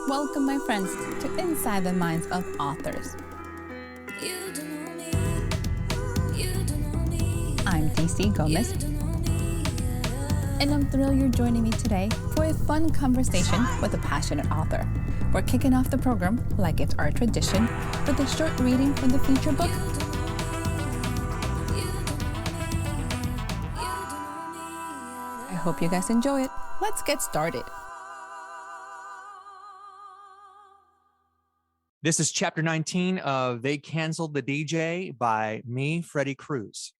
Welcome, my friends, to Inside the Minds of Authors. I'm DC Gomez, and I'm thrilled you're joining me today for a fun conversation with a passionate author. We're kicking off the program, like it's our tradition, with a short reading from the feature book. I hope you guys enjoy it. Let's get started. This is chapter 19 of They Canceled the DJ by me, Freddy Cruz.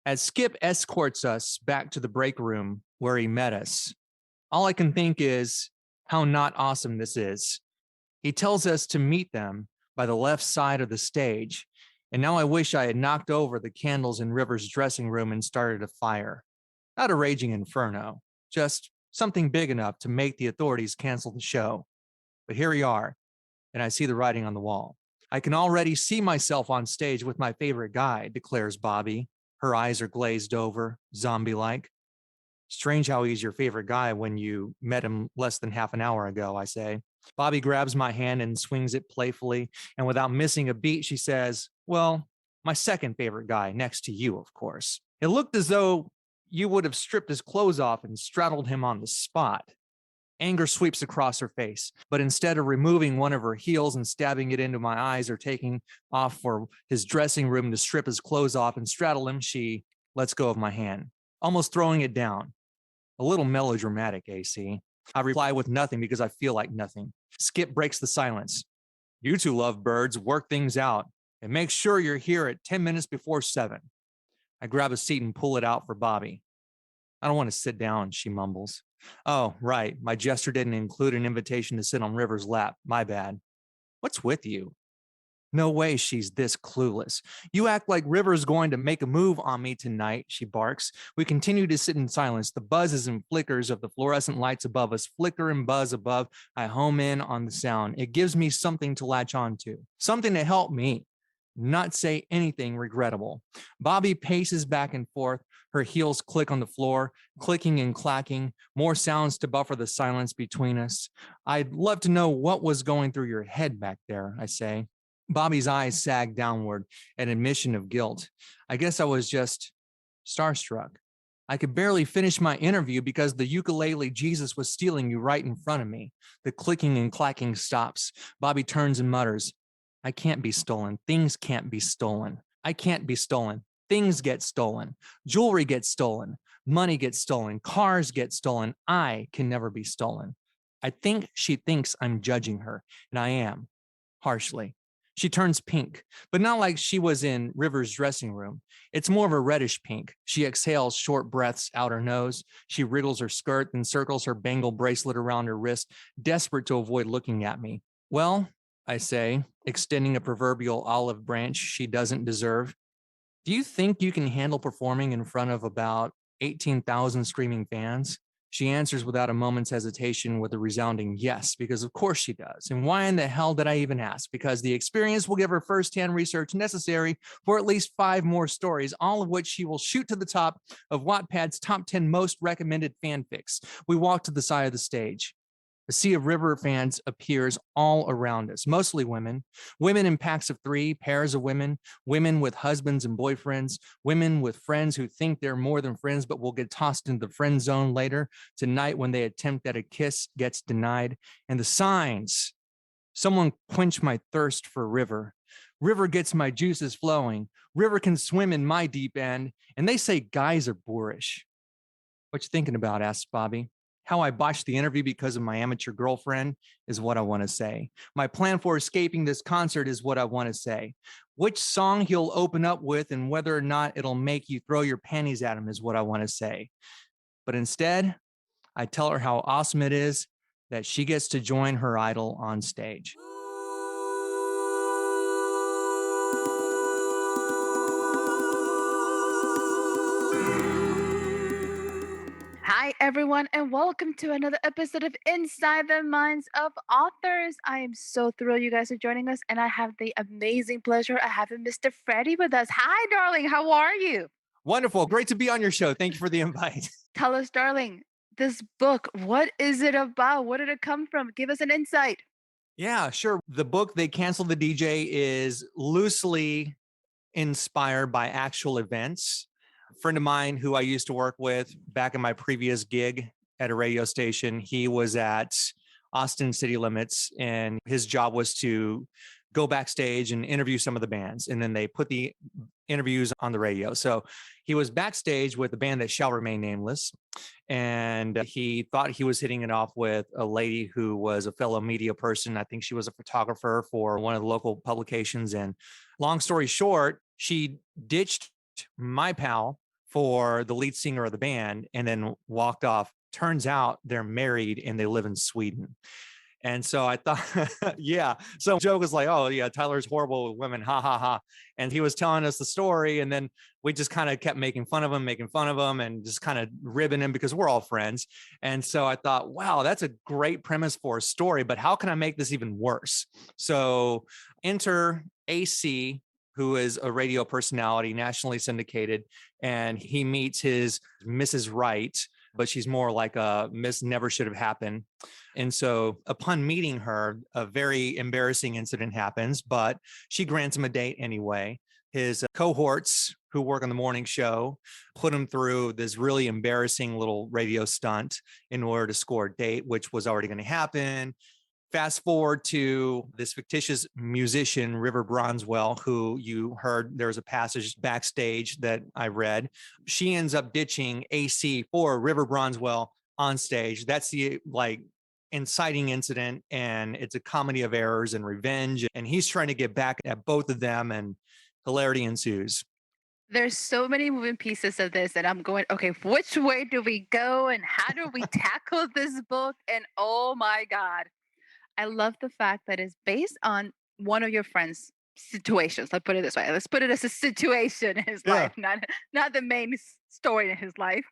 As Skip escorts us back to the break room where he met us, all I can think is how not awesome this is. He tells us to meet them by the left side of the stage, and now I wish I had knocked over the candles in River's dressing room and started a fire. Not a raging inferno, just something big enough to make the authorities cancel the show. But here we are. And I see the writing on the wall. I can already see myself on stage with my favorite guy, declares Bobby. Her eyes are glazed over, zombie-like. Strange how he's your favorite guy when you met him less than half an hour ago, I say. Bobby grabs my hand and swings it playfully, and without missing a beat, she says, well, my second favorite guy, next to you, of course. It looked as though you would have stripped his clothes off and straddled him on the spot. Anger sweeps across her face, but instead of removing one of her heels and stabbing it into my eyes or taking off for his dressing room to strip his clothes off and straddle him, she lets go of my hand, almost throwing it down. A little melodramatic, AC. I reply with nothing because I feel like nothing. Skip breaks the silence. You two lovebirds work things out and make sure you're here at 10 minutes before 7. I grab a seat and pull it out for Bobby. I don't want to sit down, she mumbles. Oh, right. My gesture didn't include an invitation to sit on River's lap. My bad. What's with you? No way she's this clueless. You act like River's going to make a move on me tonight, she barks. We continue to sit in silence. The buzzes and flickers of the fluorescent lights above us flicker and buzz above. I home in on the sound. It gives me something to latch on to, something to help me not say anything regrettable. Bobby paces back and forth. Her heels click on the floor, clicking and clacking, more sounds to buffer the silence between us. I'd love to know what was going through your head back there, I say. Bobby's eyes sag downward, an admission of guilt. I guess I was just starstruck. I could barely finish my interview because the ukulele Jesus was stealing you right in front of me. The clicking and clacking stops. Bobby turns and mutters, I can't be stolen. Things can't be stolen. I can't be stolen. Things get stolen. Jewelry gets stolen. Money gets stolen. Cars get stolen. I can never be stolen. I think she thinks I'm judging her, and I am, harshly. She turns pink, but not like she was in River's dressing room. It's more of a reddish pink. She exhales short breaths out her nose. She wriggles her skirt and circles her bangle bracelet around her wrist, desperate to avoid looking at me. Well, I say, extending a proverbial olive branch she doesn't deserve. Do you think you can handle performing in front of about 18,000 screaming fans? She answers without a moment's hesitation with a resounding yes, because of course she does. And why in the hell did I even ask? Because the experience will give her firsthand research necessary for at least 5 more stories, all of which she will shoot to the top of Wattpad's top 10 most recommended fanfics. We walk to the side of the stage. A sea of River fans appears all around us, mostly women in packs of 3, pairs of women with husbands and boyfriends, women with friends who think they're more than friends but will get tossed into the friend zone later. Tonight, when they attempt at a kiss, gets denied. And the signs. Someone quench my thirst for River. River gets my juices flowing. River can swim in my deep end. And they say guys are boorish. What you thinking about? Asks Bobby. How I botched the interview because of my amateur girlfriend is what I want to say. My plan for escaping this concert is what I want to say. Which song he'll open up with and whether or not it'll make you throw your panties at him is what I want to say. But instead, I tell her how awesome it is that she gets to join her idol on stage. Hi, everyone, and welcome to another episode of Inside the Minds of Authors. I am so thrilled you guys are joining us, and I have the amazing pleasure of having Mr. Freddy with us. Hi, darling. How are you? Wonderful. Great to be on your show. Thank you for the invite. Tell us, darling, this book. What is it about? What did it come from? Give us an insight. Yeah, sure. The book They Canceled the DJ is loosely inspired by actual events. A friend of mine who I used to work with back in my previous gig at a radio station, he was at Austin City Limits, and his job was to go backstage and interview some of the bands. And then they put the interviews on the radio. So he was backstage with a band that shall remain nameless. And he thought he was hitting it off with a lady who was a fellow media person. I think she was a photographer for one of the local publications. And long story short, she ditched my pal for the lead singer of the band and then walked off. Turns out they're married and they live in Sweden. And so I thought, yeah. So Joe was like, oh, yeah, Tyler's horrible with women. Ha, ha, ha. And he was telling us the story. And then we just kind of kept making fun of him, and just kind of ribbing him because we're all friends. And so I thought, wow, that's a great premise for a story. But how can I make this even worse? So enter AC, who is a radio personality, nationally syndicated. And he meets his Mrs. Right, but she's more like a Miss Never Should Have Happened. And so upon meeting her, a very embarrassing incident happens, but she grants him a date anyway. His cohorts who work on the morning show put him through this really embarrassing little radio stunt in order to score a date, which was already going to happen. Fast forward to this fictitious musician, River Bronswell, who you heard there was a passage backstage that I read. She ends up ditching AC for River Bronswell on stage. That's the inciting incident, and it's a comedy of errors and revenge. And he's trying to get back at both of them, and hilarity ensues. There's so many moving pieces of this, and I'm going, okay, which way do we go and how do we tackle this book? And oh my God, I love the fact that it's based on one of your friends' situations. Let's put it this way. Let's put it as a situation in his Yeah. life, not the main story in his life.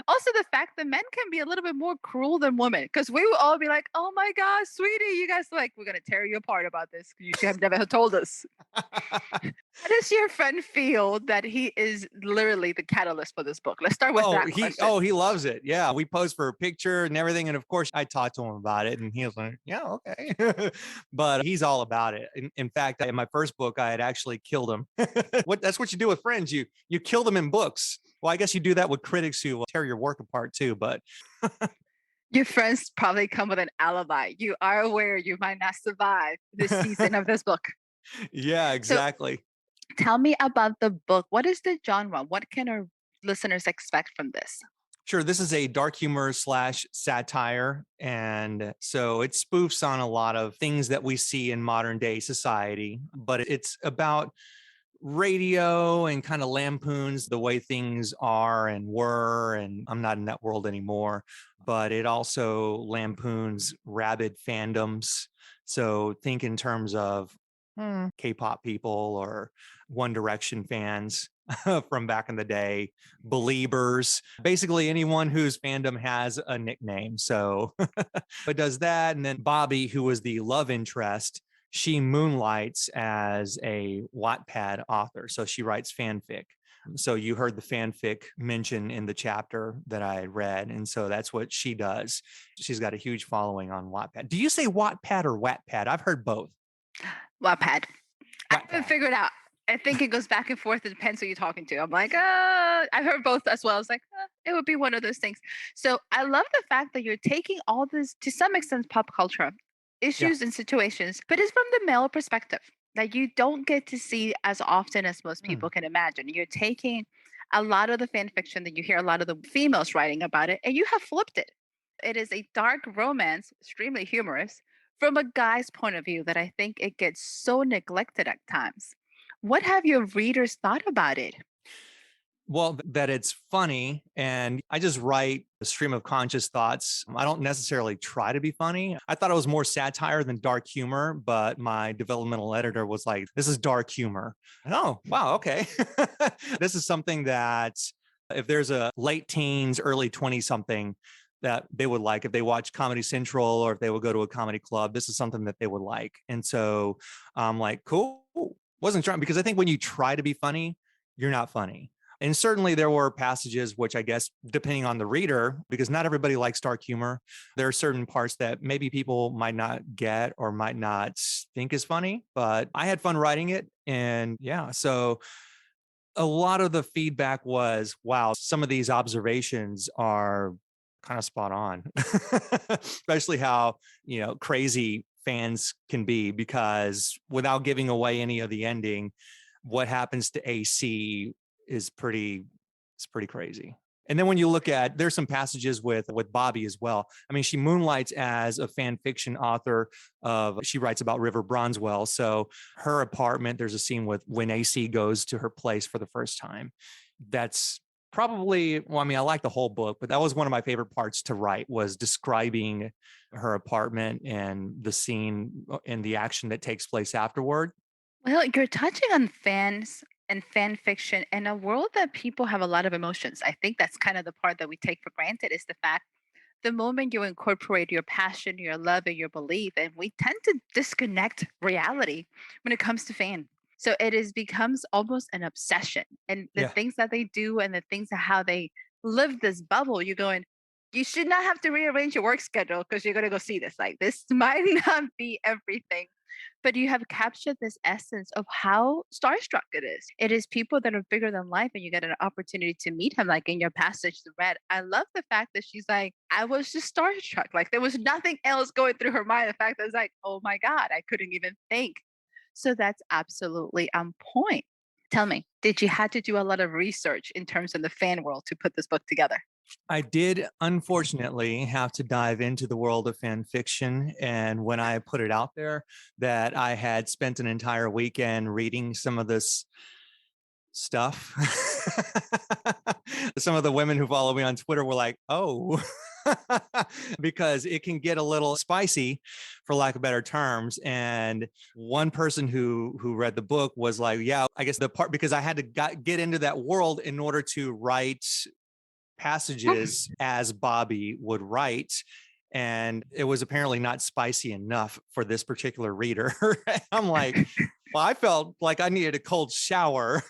Also, the fact that men can be a little bit more cruel than women, because we will all be like, "Oh my God, sweetie, you guys like we're gonna tear you apart about this. You should have never told us." How does your friend feel that he is literally the catalyst for this book? Let's start with that question. He loves it. Yeah, we posed for a picture and everything, and of course, I talked to him about it, and he was like, "Yeah, okay," but he's all about it. In fact, in my first book, I had actually killed him. That's what you do with friends. You kill them in books. Well, I guess you do that with critics who will tear your work apart too. But Your friends probably come with an alibi. You are aware you might not survive this season of this book. yeah, So exactly. tell me about the book. What is the genre? What can our listeners expect from this? Sure. This is a dark humor slash satire. And so it spoofs on a lot of things that we see in modern day society, but it's about radio and kind of lampoons the way things are and were. And I'm not in that world anymore, but it also lampoons rabid fandoms. So think in terms of K-pop people or One Direction fans from back in the day, Beliebers, basically anyone whose fandom has a nickname. So it does that. And then Bobby, who was the love interest, she moonlights as a Wattpad author. So she writes fanfic. So you heard the fanfic mention in the chapter that I read. And so that's what she does. She's got a huge following on Wattpad. Do you say Wattpad or Wattpad? I've heard both. Wattpad. I haven't Wattpad. figured out. I think it goes back and forth. It depends who you're talking to. I'm like, I've heard both as well. It's like, it would be one of those things. So I love the fact that you're taking all this, to some extent, pop culture Yeah. issues and situations, but it's from the male perspective that you don't get to see as often as most people can imagine. You're taking a lot of the fan fiction that you hear a lot of the females writing about it, and you have flipped it. It is a dark romance, extremely humorous, from a guy's point of view that I think it gets so neglected at times. What have your readers thought about it? Well, that it's funny. And I just write a stream of conscious thoughts. I don't necessarily try to be funny. I thought it was more satire than dark humor, but my developmental editor was like, this is dark humor. Oh, wow. Okay. This is something that if there's a late teens, early 20 something that they would like, if they watch Comedy Central or if they would go to a comedy club, this is something that they would like. And so I'm like, cool. Wasn't trying, because I think when you try to be funny, you're not funny. And certainly there were passages, which I guess, depending on the reader, because not everybody likes dark humor, there are certain parts that maybe people might not get or might not think is funny, but I had fun writing it. And yeah, so a lot of the feedback was, wow, some of these observations are kind of spot on, especially how, crazy fans can be, because without giving away any of the ending, what happens to AC is pretty crazy. And then when you look at, there's some passages with Bobby as well. I mean, she moonlights as a fan fiction author she writes about River Bronswell. So her apartment, there's a scene with when AC goes to her place for the first time. That's probably, well, I mean, I like the whole book, but that was one of my favorite parts to write, was describing her apartment and the scene and the action that takes place afterward. Well, you're touching on fans and fan fiction in a world that people have a lot of emotions. I think that's kind of the part that we take for granted is the fact the moment you incorporate your passion, your love, and your belief, and we tend to disconnect reality when it comes to fan. So it is becomes almost an obsession. And the Yeah. things that they do and the things of how they live this bubble, you're going, you should not have to rearrange your work schedule because you're gonna go see this. Like this might not be everything, but you have captured this essence of how starstruck it is. It is people that are bigger than life, and you get an opportunity to meet him. Like in your passage, the red. I love the fact that she's like, I was just starstruck. Like there was nothing else going through her mind. The fact that it's like, oh my God, I couldn't even think. So that's absolutely on point. Tell me, did you had to do a lot of research in terms of the fan world to put this book together? I did unfortunately have to dive into the world of fan fiction. And when I put it out there that I had spent an entire weekend reading some of this stuff, some of the women who follow me on Twitter were like, oh, because it can get a little spicy, for lack of better terms. And one person who read the book was like, yeah, I guess the part, because I had to get into that world in order to write passages as Bobby would write. And it was apparently not spicy enough for this particular reader. I'm like, well, I felt like I needed a cold shower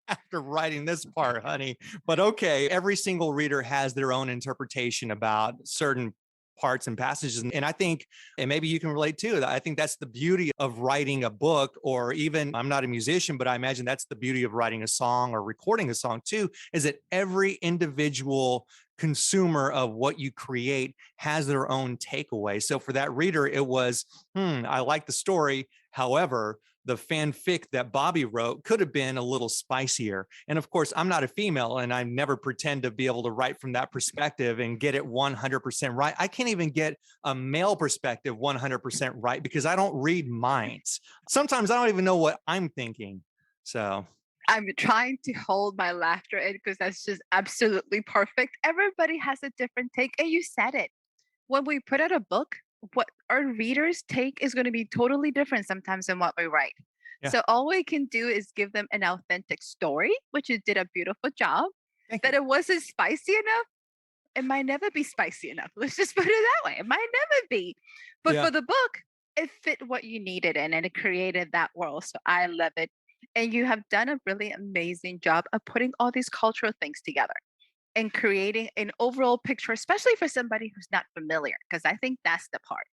after writing this part, honey. But okay, every single reader has their own interpretation about certain parts and passages. And I think, and maybe you can relate too, I think that's the beauty of writing a book, or even, I'm not a musician, but I imagine that's the beauty of writing a song or recording a song too, is that every individual consumer of what you create has their own takeaway. So for that reader, it was, I like the story. However, the fanfic that Bobby wrote could have been a little spicier. And of course, I'm not a female, and I never pretend to be able to write from that perspective and get it 100% right. I can't even get a male perspective 100% right because I don't read minds. Sometimes I don't even know what I'm thinking. So I'm trying to hold my laughter in because that's just absolutely perfect. Everybody has a different take, and you said it. When we put out a book, what our readers take is going to be totally different sometimes than what we write. yeah, So all we can do is give them an authentic story, which you did a beautiful job. thank That you. it wasn't spicy enough. It might never be spicy enough. Let's just put it that way. It might never be. But Yeah. for the book, it fit what you needed in and it created that world. So I love it. And you have done a really amazing job of putting all these cultural things together and creating an overall picture, especially for somebody who's not familiar, because I think that's the part.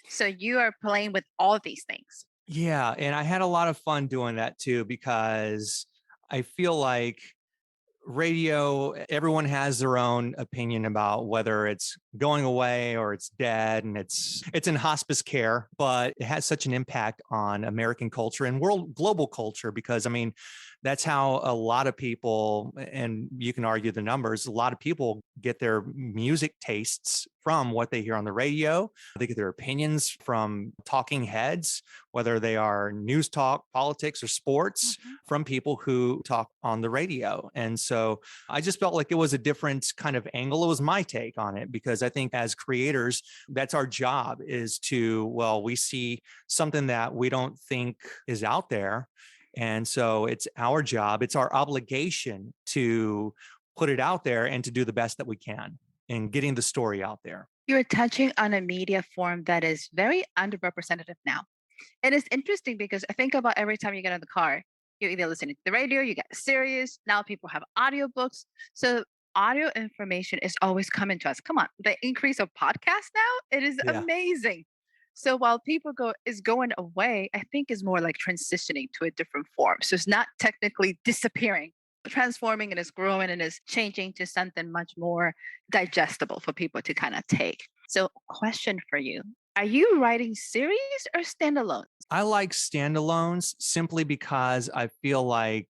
So you are playing with all these things. Yeah. And I had a lot of fun doing that too, because I feel like radio, everyone has their own opinion about whether it's going away or it's dead, and it's in hospice care, but it has such an impact on American culture and world global culture, because I mean, that's how a lot of people, and you can argue the numbers, a lot of people get their music tastes from what they hear on the radio. They get their opinions from talking heads, whether they are news talk, politics, or sports, Mhm. from people who talk on the radio. And so I just felt like it was a different kind of angle. It was my take on it, because I think as creators, that's our job, is to, well, we see something that we don't think is out there. And so it's our job, it's our obligation to put it out there and to do the best that we can in getting the story out there. You're touching on a media form that is very underrepresented now. And it's interesting because I think about every time you get in the car. You're either listening to the radio, you get series. Now people have audiobooks. So audio information is always coming to us. Come on, the increase of podcasts now, it is Yeah. amazing. So while people go is going away, I think is more like transitioning to a different form. So it's not technically disappearing, transforming and is growing and is changing to something much more digestible for people to kind of take. So question for you. Are you writing series or standalone? I like standalones simply because I feel like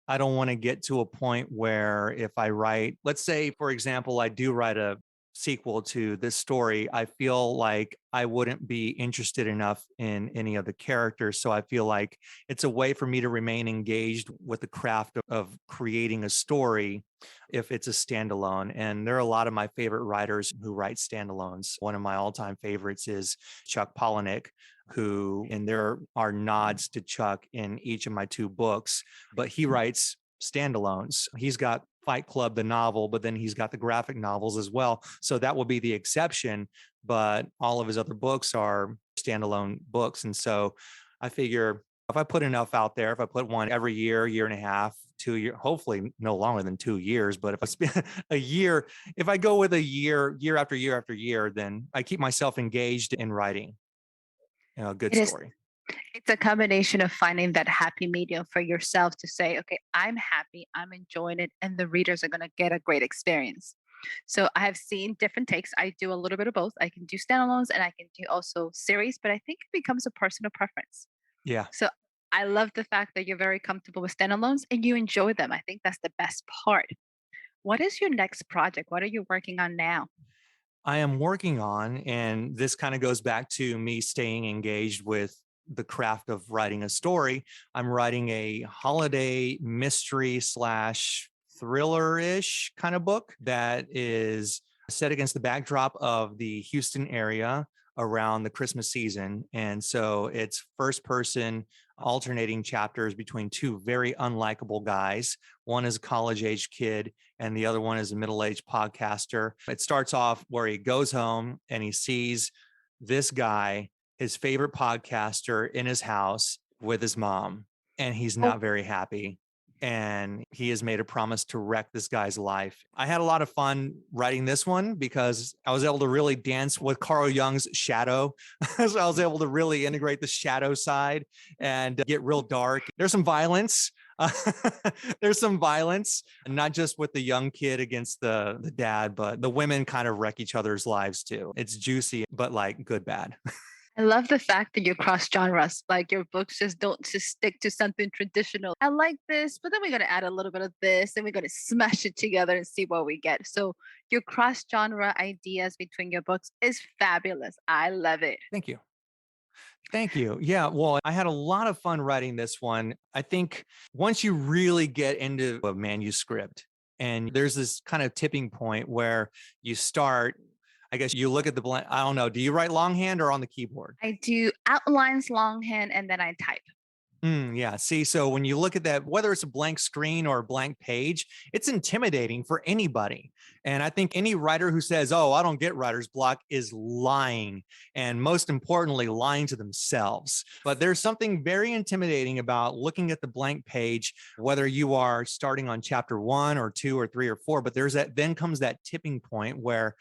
I don't want to get to a point where if I write, let's say, for example, I do write a sequel to this story, I feel like I wouldn't be interested enough in any of the characters. So I feel like it's a way for me to remain engaged with the craft of creating a story if it's a standalone. And there are a lot of my favorite writers who write standalones. One of my all-time favorites is Chuck Palahniuk, and there are nods to Chuck in each of my two books, but he writes standalones. He's got Fight Club, the novel, but then he's got the graphic novels as well. So that will be the exception, but all of his other books are standalone books. And so I figure if I put enough out there, if I put one every year and a half, 2 years, hopefully no longer than 2 years, but if I spend a year, if I go with a year after year after year, then I keep myself engaged in writing a good It is story. it's a combination of finding that happy medium for yourself to say, okay, I'm happy, I'm enjoying it, and the readers are going to get a great experience. So I have seen different takes. I do a little bit of both. I can do standalones and I can do also series, but I think it becomes a personal preference. Yeah. So I love the fact that you're very comfortable with standalones and you enjoy them. I think that's the best part. What is your next project? What are you working on now? I am working on, and this kind of goes back to me staying engaged with the craft of writing a story. I'm writing a holiday mystery slash thriller-ish kind of book that is set against the backdrop of the Houston area around the Christmas season. And so it's first person alternating chapters between two very unlikable guys. One is a college age kid and the other one is a middle-aged podcaster. It starts off where he goes home and he sees this guy, his favorite podcaster, in his house with his mom, and he's Oh, not very happy. And he has made a promise to wreck this guy's life. I had a lot of fun writing this one because I was able to really dance with Carl Jung's shadow. So I was able to really integrate the shadow side and get real dark. There's some violence. There's some violence, not just with the young kid against the dad, but the women kind of wreck each other's lives too. It's juicy, but like good, bad. I love the fact that you cross genres. Like your books just don't just stick to something traditional. I like this, but then we're going to add a little bit of this and we're going to smash it together and see what we get. So your cross genre ideas between your books is fabulous. I love it. Thank you. Thank you. Yeah, well, I had a lot of fun writing this one. I think once you really get into a manuscript and there's this kind of tipping point where you start, I guess you look at the blank. I don't know. Do you write longhand or on the keyboard? I do outlines longhand and then I type. Yeah. See, so when you look at that, whether it's a blank screen or a blank page, it's intimidating for anybody. And I think any writer who says, oh, I don't get writer's block is lying. And most importantly, lying to themselves. But there's something very intimidating about looking at the blank page, whether you are starting on chapter 1 or 2 or 3 or 4. But then comes that tipping point where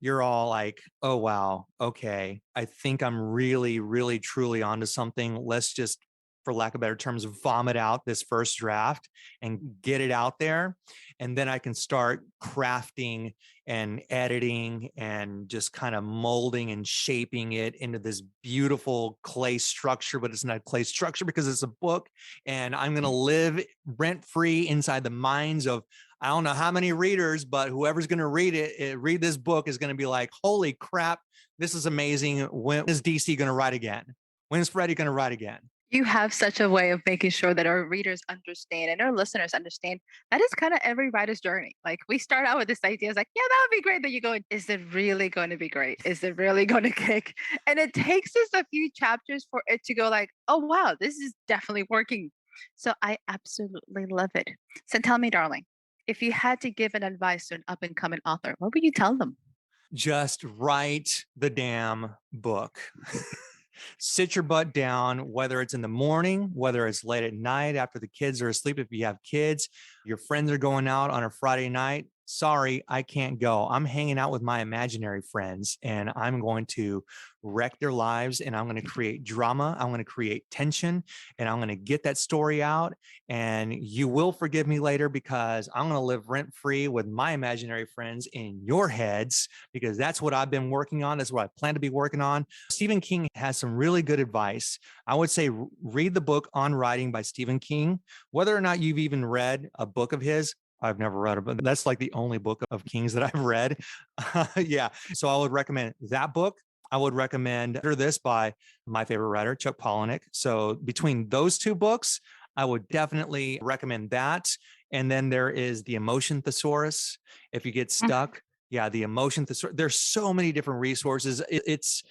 you're all like, oh, wow, okay, I think I'm really, really, truly onto something. Let's just, for lack of better terms, vomit out this first draft and get it out there. And then I can start crafting and editing and just kind of molding and shaping it into this beautiful clay structure, but it's not clay structure because it's a book. And I'm going to live rent free inside the minds of, I don't know how many readers, but whoever's going to read this book is going to be like, holy crap, this is amazing. When is DC going to write again? When is Freddy going to write again? You have such a way of making sure that our readers understand and our listeners understand that is kind of every writer's journey. Like we start out with this idea, it's like, yeah, that would be great. But you go, is it really going to be great? Is it really going to kick? And it takes us a few chapters for it to go like, oh, wow, this is definitely working. So I absolutely love it. So tell me, darling, if you had to give an advice to an up and coming author, what would you tell them? Just write the damn book. Sit your butt down, whether it's in the morning, whether it's late at night after the kids are asleep. If you have kids, your friends are going out on a Friday night. Sorry, I can't go. I'm hanging out with my imaginary friends and I'm going to wreck their lives and I'm going to create drama. I'm going to create tension and I'm going to get that story out. And you will forgive me later because I'm going to live rent free with my imaginary friends in your heads because that's what I've been working on. That's what I plan to be working on. Stephen King has some really good advice. I would say read the book On Writing by Stephen King. Whether or not you've even read a book of his, I've never read it, but that's like the only book of King's that I've read. Yeah. So I would recommend that book. I would recommend this by my favorite writer, Chuck Palahniuk. So between those two books, I would definitely recommend that. And then there is The Emotion Thesaurus. If you get stuck, yeah, The Emotion Thesaurus. There's so many different resources. It's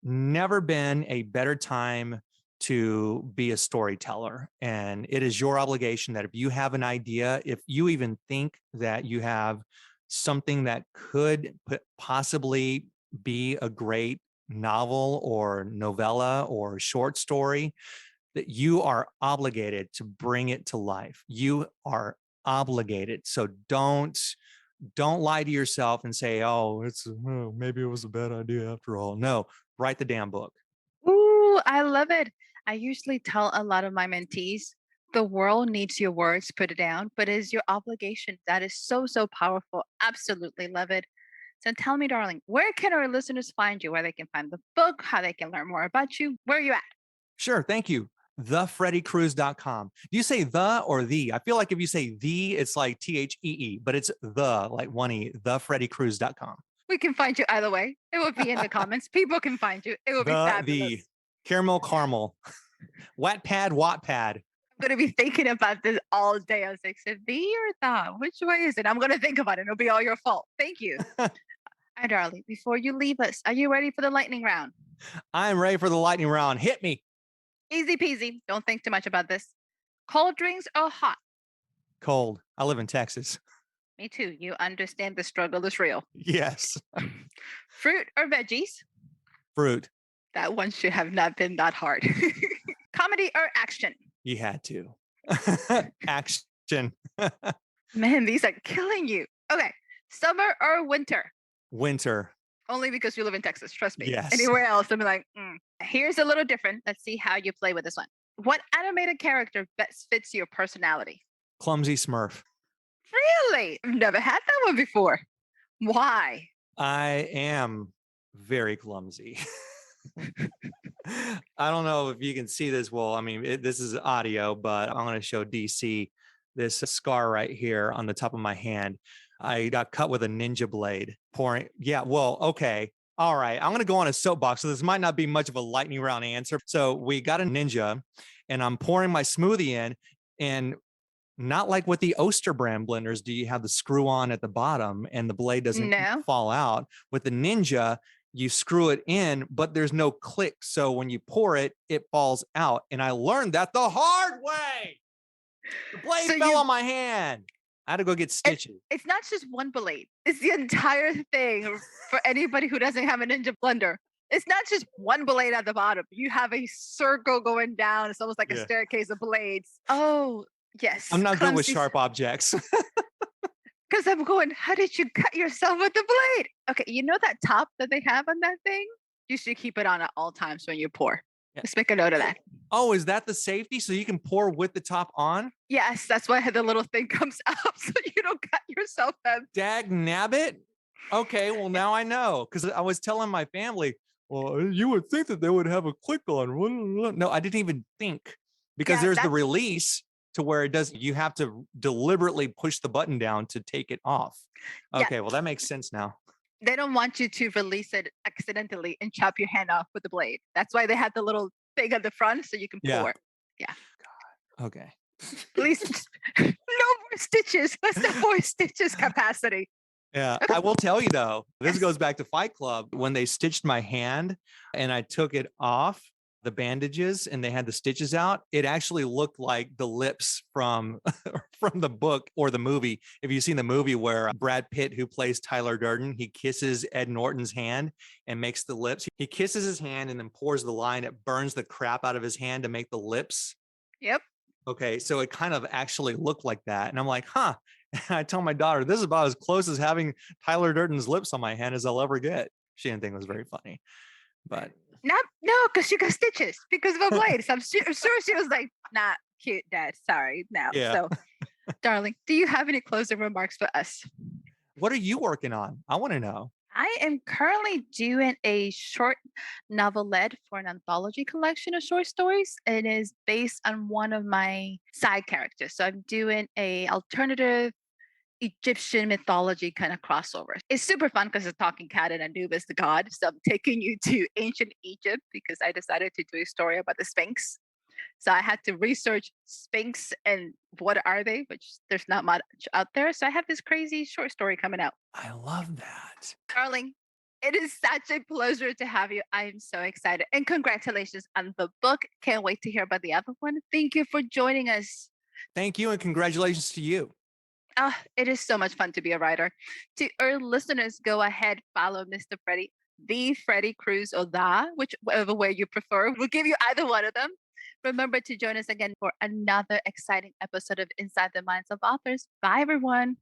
never been a better time to be a storyteller. And it is your obligation that if you have an idea, if you even think that you have something that could possibly be a great novel or novella or short story, that you are obligated to bring it to life. You are obligated. So don't lie to yourself and say, maybe it was a bad idea after all. No, write the damn book. Ooh, I love it. I usually tell a lot of my mentees, the world needs your words, put it down, but it is your obligation. That is so, so powerful. Absolutely love it. So tell me, darling, where can our listeners find you? Where they can find the book, how they can learn more about you? Where are you at? Sure. Thank you. TheFreddyCruz.com. Do you say the or the? I feel like if you say the, it's like THEE, but it's the, like one E, TheFreddyCruz.com. We can find you either way. It will be in the comments. People can find you. It will be fabulous. The caramel. Wattpad. I'm going to be thinking about this all day. I was like, so the or the? Which way is it? I'm going to think about it. It'll be all your fault. Thank you. All right, darling, before you leave us, are you ready for the lightning round? I'm ready for the lightning round. Hit me. Easy peasy. Don't think too much about this. Cold drinks or hot? Cold. I live in Texas. Me too. You understand the struggle is real. Yes. Fruit or veggies? Fruit. That one should have not been that hard. Comedy or action? You had to. Action. Man, these are killing you. Okay. Summer or winter? Winter. Only because you live in Texas. Trust me. Yes. Anywhere else, I'm like, Here's a little different. Let's see how you play with this one. What animated character best fits your personality? Clumsy Smurf. Really? I've never had that one before. Why? I am very clumsy. I don't know if you can see this. Well, I mean, this is audio, but I'm going to show DC this scar right here on the top of my hand. I got cut with a ninja blade pouring. Yeah, well, okay. All right. I'm going to go on a soapbox. So this might not be much of a lightning round answer. So we got a ninja and I'm pouring my smoothie in, and not like with the Oster brand blenders, do you have the screw on at the bottom and the blade doesn't fall out. With the Ninja, you screw it in, but there's no click. So when you pour it, it falls out. And I learned that the hard way. The blade fell on my hand. I had to go get stitches. It's not just one blade. It's the entire thing for anybody who doesn't have a Ninja blender. It's not just one blade at the bottom. You have a circle going down. It's almost like a staircase of blades. Oh, yes. I'm not good with sharp objects. Because I'm going, how did you cut yourself with the blade? Okay, you know that top that they have on that thing? You should keep it on at all times when you pour. Yeah. Just make a note of that. Oh, is that the safety? So you can pour with the top on? Yes, that's why the little thing comes out so you don't cut yourself up. Dag nabbit? Okay, well, now I know. Because I was telling my family, well, you would think that they would have a click on. No, I didn't even think. Because there's the release to where it does, you have to deliberately push the button down to take it off. Okay, well, that makes sense now. They don't want you to release it accidentally and chop your hand off with the blade. That's why they had the little thing at the front so you can pour. Yeah. God. Okay. Please, no more stitches. Let's not more stitches capacity. Yeah, I will tell you though, this goes back to Fight Club. When they stitched my hand and I took it off, the bandages and they had the stitches out, it actually looked like the lips from from the book or the movie. If you've seen the movie where Brad Pitt, who plays Tyler Durden, he kisses Ed Norton's hand and makes the lips. He kisses his hand and then pours the line. It burns the crap out of his hand to make the lips. Yep. Okay, so it kind of actually looked like that. And I'm like, huh. I tell my daughter, this is about as close as having Tyler Durden's lips on my hand as I'll ever get. She didn't think it was very funny. But No, because she got stitches because of a blade. So I'm sure she was like, not cute, Dad. Sorry. No. Yeah. So, darling, do you have any closing remarks for us? what are you working on? I want to know. I am currently doing a short novelette for an anthology collection of short stories. It is based on one of my side characters. So I'm doing a alternative Egyptian mythology kind of crossover. It's super fun because it's talking cat and Anubis, the god. So I'm taking you to ancient Egypt because I decided to do a story about the Sphinx. So I had to research Sphinx and what are they, which there's not much out there. So I have this crazy short story coming out. I love that. Darling, it is such a pleasure to have you. I'm so excited. And congratulations on the book. Can't wait to hear about the other one. Thank you for joining us. Thank you and congratulations to you. It is so much fun to be a writer. To our listeners, go ahead, follow Mr. Freddy, the Freddy Cruz or whichever way you prefer. We'll give you either one of them. Remember to join us again for another exciting episode of Inside the Minds of Authors. Bye, everyone.